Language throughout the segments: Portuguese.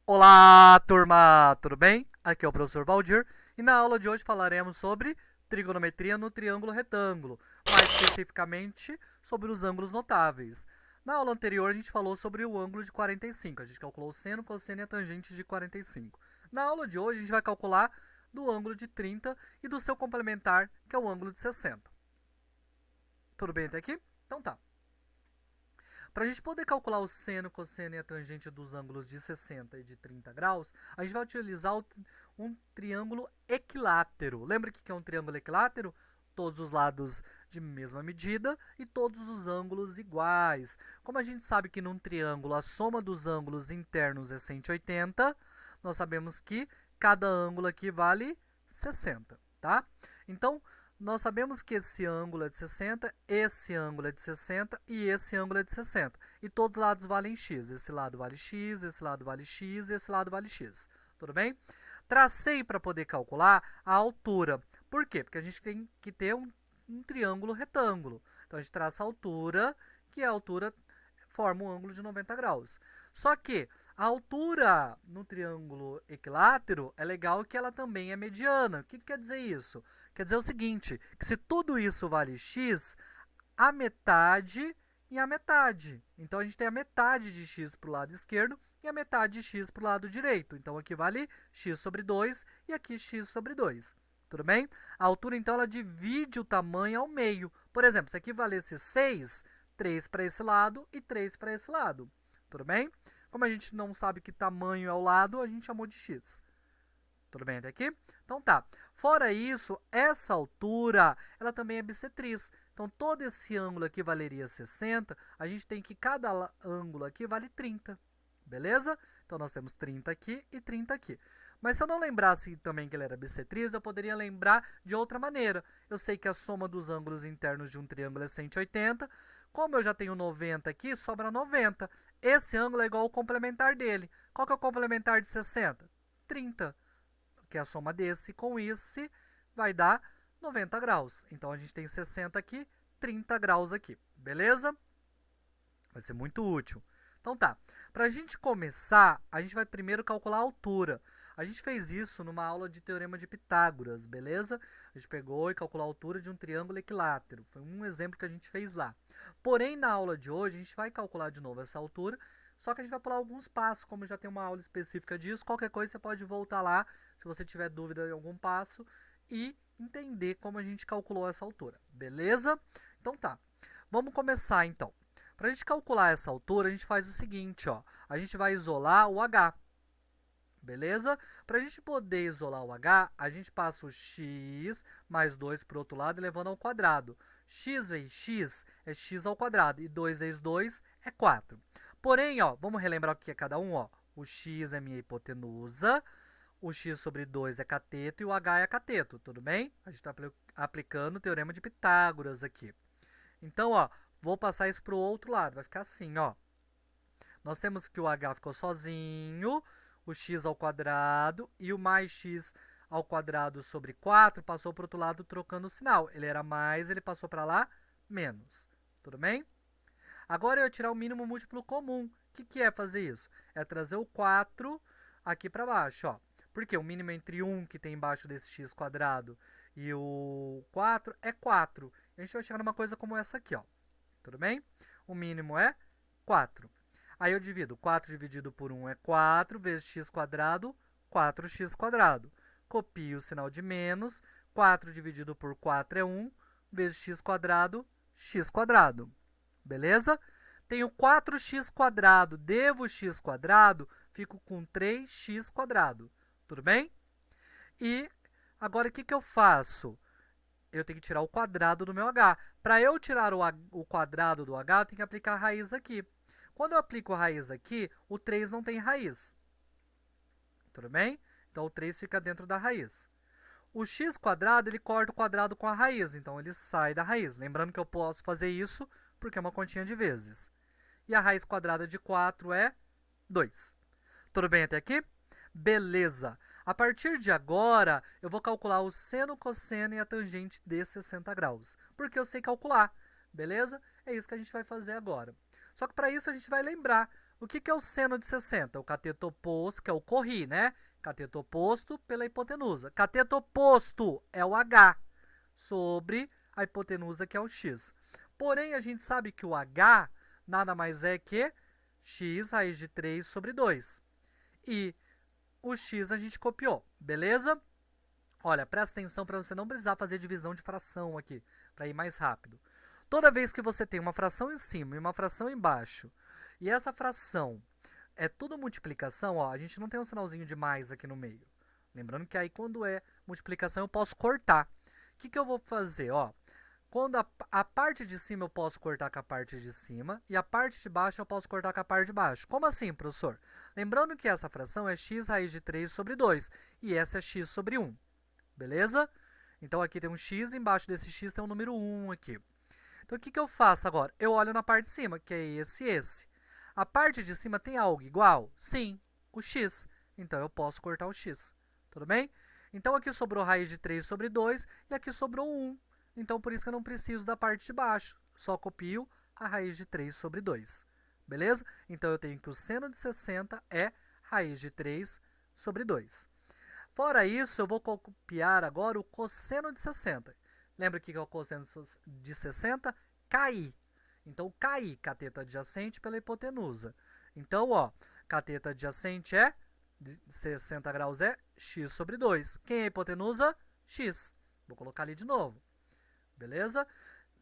Olá, turma! Tudo bem? Aqui é o professor Valdir e na aula de hoje falaremos sobre trigonometria no triângulo retângulo, mais especificamente sobre os ângulos notáveis. Na aula anterior a gente falou sobre o ângulo de 45, a gente calculou o seno, cosseno e a tangente de 45. Na aula de hoje a gente vai calcular do ângulo de 30 e do seu complementar, que é o ângulo de 60. Tudo bem até aqui? Então tá. Para a gente poder calcular o seno, cosseno e a tangente dos ângulos de 60 e de 30 graus, a gente vai utilizar um triângulo equilátero. Lembra o que é um triângulo equilátero? Todos os lados de mesma medida e todos os ângulos iguais. Como a gente sabe que num triângulo a soma dos ângulos internos é 180, nós sabemos que cada ângulo aqui vale 60, tá? Então, nós sabemos que esse ângulo é de 60, esse ângulo é de 60 e esse ângulo é de 60. E todos os lados valem x. Esse lado vale x, esse lado vale x e esse lado vale x. Tudo bem? Tracei para poder calcular a altura. Por quê? Porque a gente tem que ter um triângulo retângulo. Então, a gente traça a altura, que a altura forma um ângulo de 90 graus. Só que a altura no triângulo equilátero é legal que ela também é mediana. O que quer dizer isso? Quer dizer o seguinte, que se tudo isso vale x, a metade e a metade. Então, a gente tem a metade de x para o lado esquerdo e a metade de x para o lado direito. Então, aqui vale x sobre 2 e aqui x sobre 2. Tudo bem? A altura, então, ela divide o tamanho ao meio. Por exemplo, se aqui valesse 6, 3 para esse lado e 3 para esse lado. Tudo bem? Como a gente não sabe que tamanho é o lado, a gente chamou de x. Tudo bem até aqui? Então tá. Fora isso, essa altura, ela também é bissetriz. Então, todo esse ângulo aqui valeria 60. A gente tem que cada ângulo aqui vale 30. Beleza? Então, nós temos 30 aqui e 30 aqui. Mas se eu não lembrasse também que ele era bissetriz, eu poderia lembrar de outra maneira. Eu sei que a soma dos ângulos internos de um triângulo é 180. Como eu já tenho 90 aqui, sobra 90. Esse ângulo é igual ao complementar dele. Qual que é o complementar de 60? 30. Que é a soma desse com esse, vai dar 90 graus. Então, a gente tem 60 aqui, 30 graus aqui. Beleza? Vai ser muito útil. Então tá, para a gente começar, a gente vai primeiro calcular a altura. A gente fez isso numa aula de Teorema de Pitágoras, beleza? A gente pegou e calculou a altura de um triângulo equilátero. Foi um exemplo que a gente fez lá. Porém, na aula de hoje, a gente vai calcular de novo essa altura, só que a gente vai pular alguns passos, como já tem uma aula específica disso. Qualquer coisa você pode voltar lá, se você tiver dúvida em algum passo, e entender como a gente calculou essa altura, beleza? Então tá, vamos começar então. Para a gente calcular essa altura, a gente faz o seguinte, ó. A gente vai isolar o h, beleza? Para a gente poder isolar o h, a gente passa o x mais 2 para o outro lado, levando ao quadrado. X vezes x é x ao quadrado, e 2 vezes 2 é 4. Porém, ó, vamos relembrar o que é cada um, ó. O x é minha hipotenusa, o x sobre 2 é cateto e o h é cateto, tudo bem? A gente está aplicando o teorema de Pitágoras aqui. Então, ó, vou passar isso para o outro lado, vai ficar assim, ó. Nós temos que o h ficou sozinho, o x ao quadrado e o mais x ao quadrado sobre 4 passou para o outro lado trocando o sinal. Ele era mais, ele passou para lá, menos. Tudo bem? Agora eu ia tirar o mínimo múltiplo comum. O que é fazer isso? É trazer o 4 aqui para baixo, ó. Porque o mínimo entre 1, que tem embaixo desse x quadrado, e o 4 é 4. A gente vai chegar numa coisa como essa aqui, ó. Tudo bem? O mínimo é 4. Aí eu divido 4 dividido por 1 é 4, vezes x quadrado, 4x quadrado. Copio o sinal de menos, 4 dividido por 4 é 1, vezes x quadrado, x quadrado. Beleza? Tenho 4x quadrado, devo x quadrado, fico com 3x quadrado. Tudo bem? E agora o que eu faço? Eu tenho que tirar o quadrado do meu h. Para eu tirar o quadrado do h, eu tenho que aplicar a raiz aqui. Quando eu aplico a raiz aqui, o 3 não tem raiz. Tudo bem? Então, o 3 fica dentro da raiz. O x quadrado, ele corta o quadrado com a raiz, então ele sai da raiz. Lembrando que eu posso fazer isso porque é uma continha de vezes. E a raiz quadrada de 4 é 2. Tudo bem até aqui? Beleza. A partir de agora, eu vou calcular o seno, cosseno e a tangente de 60 graus. Porque eu sei calcular. Beleza? É isso que a gente vai fazer agora. Só que para isso a gente vai lembrar. O que é o seno de 60? O cateto oposto, que é o corri, né? Cateto oposto pela hipotenusa. Cateto oposto é o H sobre a hipotenusa, que é o X. Porém, a gente sabe que o H nada mais é que x raiz de 3 sobre 2. E o x a gente copiou, beleza? Olha, presta atenção para você não precisar fazer divisão de fração aqui, para ir mais rápido. Toda vez que você tem uma fração em cima e uma fração embaixo, e essa fração é tudo multiplicação, ó, a gente não tem um sinalzinho de mais aqui no meio. Lembrando que aí quando é multiplicação eu posso cortar. O que eu vou fazer? Ó, quando a parte de cima eu posso cortar com a parte de cima e a parte de baixo eu posso cortar com a parte de baixo. Como assim, professor? Lembrando que essa fração é x raiz de 3 sobre 2 e essa é x sobre 1. Beleza? Então aqui tem um x, embaixo desse x tem um número 1 aqui. Então o que eu faço agora? Eu olho na parte de cima, que é esse e esse. A parte de cima tem algo igual? Sim, o x. Então eu posso cortar o x. Tudo bem? Então aqui sobrou raiz de 3 sobre 2 e aqui sobrou 1. Então por isso que eu não preciso da parte de baixo. Só copio a raiz de 3 sobre 2. Beleza? Então eu tenho que o seno de 60 é raiz de 3 sobre 2. Fora isso, eu vou copiar agora o cosseno de 60. Lembra o que é o cosseno de 60? Cair. Então, cair, cateto adjacente pela hipotenusa. Então, ó, cateto adjacente é, de 60 graus é x sobre 2. Quem é a hipotenusa? X. Vou colocar ali de novo. Beleza?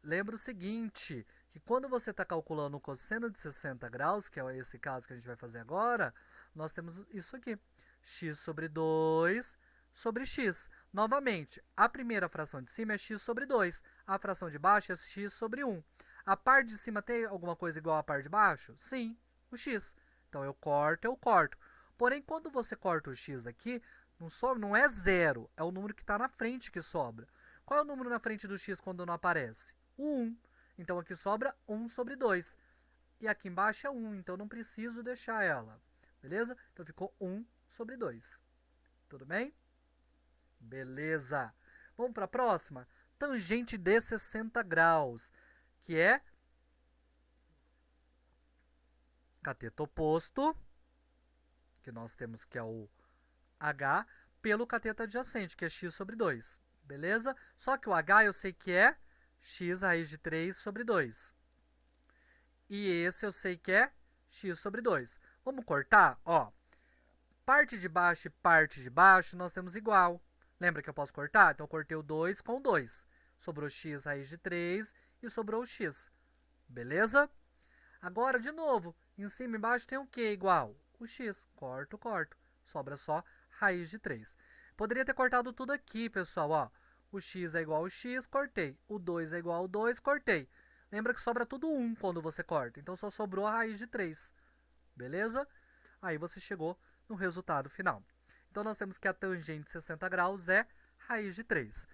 Lembra o seguinte, que quando você está calculando o cosseno de 60 graus, que é esse caso que a gente vai fazer agora, nós temos isso aqui. X sobre 2 sobre x. Novamente, a primeira fração de cima é x sobre 2. A fração de baixo é x sobre 1. A parte de cima tem alguma coisa igual à parte de baixo? Sim, o x. Então, eu corto. Porém, quando você corta o x aqui, não é zero, é o número que está na frente que sobra. Qual é o número na frente do x quando não aparece? O 1. Então, aqui sobra 1 sobre 2. E aqui embaixo é 1, então não preciso deixar ela. Beleza? Então, ficou 1 sobre 2. Tudo bem? Beleza. Vamos para a próxima? Tangente de 60 graus, que é cateto oposto, que nós temos que é o H, pelo cateto adjacente, que é x sobre 2. Beleza? Só que o H eu sei que é x raiz de 3 sobre 2. E esse eu sei que é x sobre 2. Vamos cortar? Ó, parte de baixo e parte de baixo nós temos igual. Lembra que eu posso cortar? Então, eu cortei o 2 com 2. Sobrou x raiz de 3 e sobrou o x. Beleza? Agora, de novo, em cima e embaixo tem o que igual? O x. Corto. Sobra só raiz de 3. Poderia ter cortado tudo aqui, pessoal. Ó, o x é igual ao x, cortei. O 2 é igual ao 2, cortei. Lembra que sobra tudo 1 quando você corta. Então, só sobrou a raiz de 3. Beleza? Aí você chegou no resultado final. Então, nós temos que a tangente de 60 graus é raiz de 3.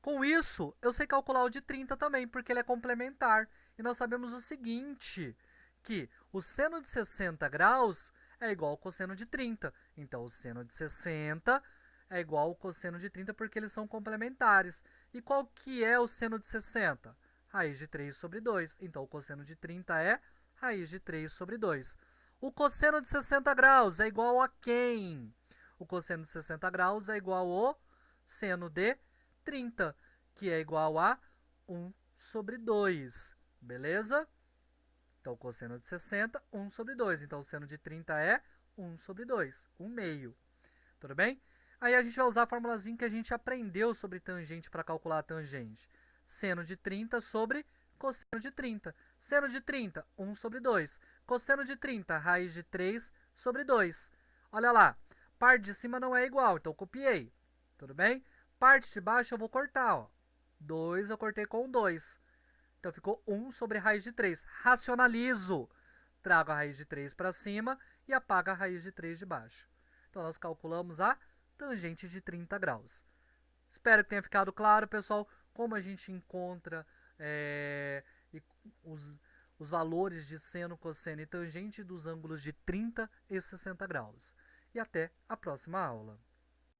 Com isso, eu sei calcular o de 30 também, porque ele é complementar. E nós sabemos o seguinte, que o seno de 60 graus é igual ao cosseno de 30. Então, o seno de 60 é igual ao cosseno de 30, porque eles são complementares. E qual que é o seno de 60? Raiz de 3 sobre 2. Então, o cosseno de 30 é raiz de 3 sobre 2. O cosseno de 60 graus é igual a quem? O cosseno de 60 graus é igual ao seno de 30, que é igual a 1 sobre 2. Beleza? Então, o cosseno de 60, 1 sobre 2. Então, o seno de 30 é 1 sobre 2, 1 meio. Tudo bem? Aí, a gente vai usar a formulazinha que a gente aprendeu sobre tangente para calcular a tangente. Seno de 30 sobre cosseno de 30. Seno de 30, 1 sobre 2. Cosseno de 30, raiz de 3 sobre 2. Olha lá, parte de cima não é igual, então eu copiei. Tudo bem? Parte de baixo eu vou cortar, ó. 2 eu cortei com 2. Então, ficou 1 sobre raiz de 3. Racionalizo. Trago a raiz de 3 para cima e apago a raiz de 3 de baixo. Então, nós calculamos a tangente de 30 graus. Espero que tenha ficado claro, pessoal, como a gente encontra os valores de seno, cosseno e tangente dos ângulos de 30 e 60 graus. E até a próxima aula.